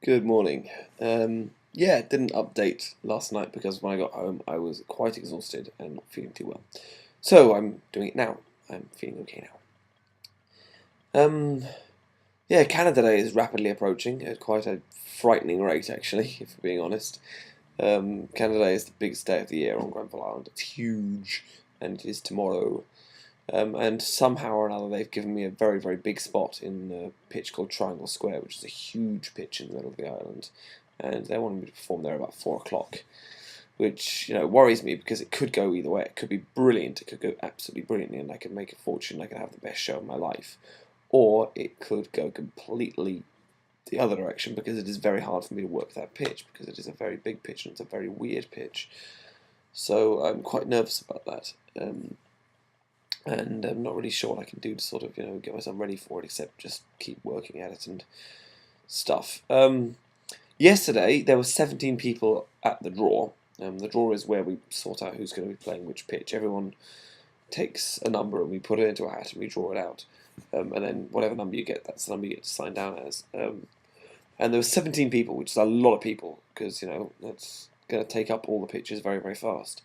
Good morning. Yeah, didn't update last night because when I got home I was quite exhausted and not feeling too well. So I'm doing it now. I'm feeling okay now. Yeah, Canada Day is rapidly approaching at quite a frightening rate, actually, if we're being honest. Canada Day is the biggest day of the year on Grenfell Island. It's huge, and it is tomorrow. And somehow or another, they've given me a very, very big spot in a pitch called Triangle Square, which is a huge pitch in the middle of the island. And they wanted me to perform there about 4 o'clock, which worries me because it could go either way. It could be brilliant. It could go absolutely brilliantly, and I could make a fortune. I could have the best show of my life, or it could go completely the other direction because it is very hard for me to work that pitch because it is a very big pitch and it's a very weird pitch. So I'm quite nervous about that. And I'm not really sure what I can do to sort of get myself ready for it, except just keep working at it and stuff. Yesterday there were 17 people at the draw. The draw is where we sort out who's going to be playing which pitch. Everyone takes a number and we put it into a hat and we draw it out, and then whatever number you get, that's the number you get to sign down as. And there were 17 people, which is a lot of people because that's going to take up all the pitches very, very fast.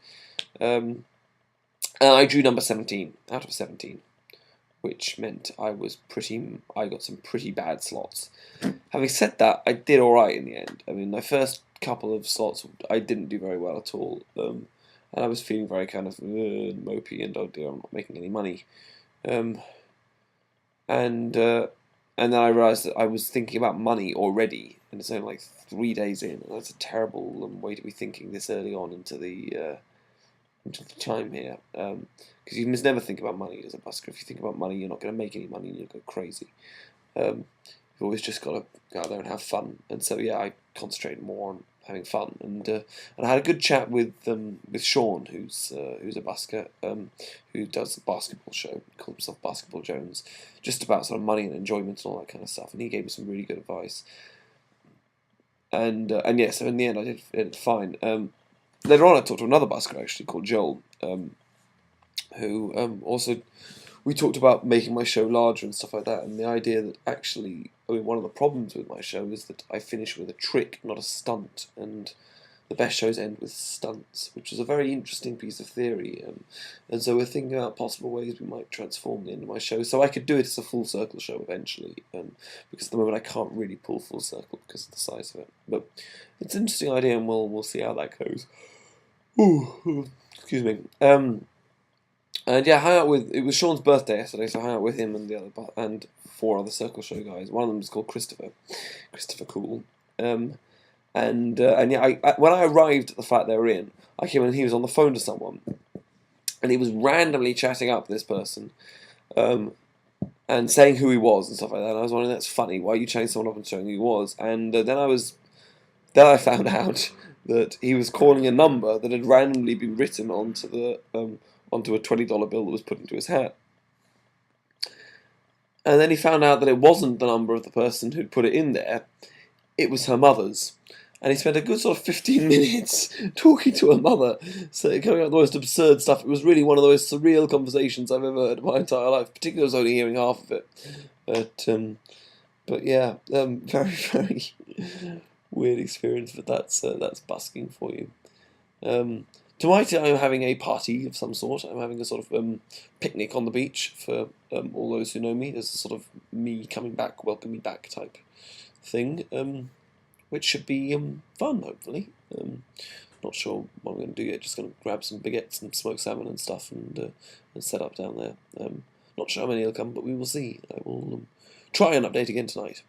I drew number 17 out of 17, which meant I got some pretty bad slots. Having said that, I did alright in the end. I mean, my first couple of slots I didn't do very well at all, and I was feeling very kind of mopey and oh dear, I'm not making any money. And then I realised that I was thinking about money already, and it's only like 3 days in. And that's a terrible way to be thinking this early on into the time here, because you must never think about money as a busker. If you think about money, you're not going to make any money, and you'll go crazy. You've always just got to go out there and have fun. And so yeah, I concentrated more on having fun, and I had a good chat with Sean, who's a busker, who does the basketball show, he calls himself Basketball Jones, just about sort of money and enjoyment and all that kind of stuff. And he gave me some really good advice. And yeah, so in the end, I did fine. Later on, I talked to another busker actually called Joel, who also we talked about making my show larger and stuff like that, and the idea that actually, I mean, one of the problems with my show is that I finish with a trick, not a stunt, and the best shows end with stunts, which is a very interesting piece of theory, and so we're thinking about possible ways we might transform the end of my show, so I could do it as a full circle show eventually, because at the moment I can't really pull full circle because of the size of it, but it's an interesting idea, and we'll see how that goes. Ooh, excuse me. And yeah, it was Sean's birthday yesterday, so I hung out with him and and 4 other circle show guys. One of them was called Christopher Cool. And yeah, when I arrived at the flat they were in, I came in and he was on the phone to someone, and he was randomly chatting up this person, and saying who he was and stuff like that. And I was wondering, that's funny. Why are you chatting someone up and showing who he was? And then I found out that he was calling a number that had randomly been written onto a $20 bill that was put into his hat. And then he found out that it wasn't the number of the person who'd put it in there, it was her mother's. And he spent a good sort of 15 minutes talking to her mother, so coming up with the most absurd stuff. It was really one of the most surreal conversations I've ever heard in my entire life, particularly I was only hearing half of it. But yeah, very, very weird experience, but that's busking for you. Tonight I'm having a party of some sort. I'm having a sort of picnic on the beach for all those who know me. There's a sort of me coming back, welcome me back type thing, which should be fun, hopefully. Not sure what I'm going to do yet. Just going to grab some baguettes and smoked salmon and stuff and set up down there. Not sure how many will come, but we will see. I will try and update again tonight.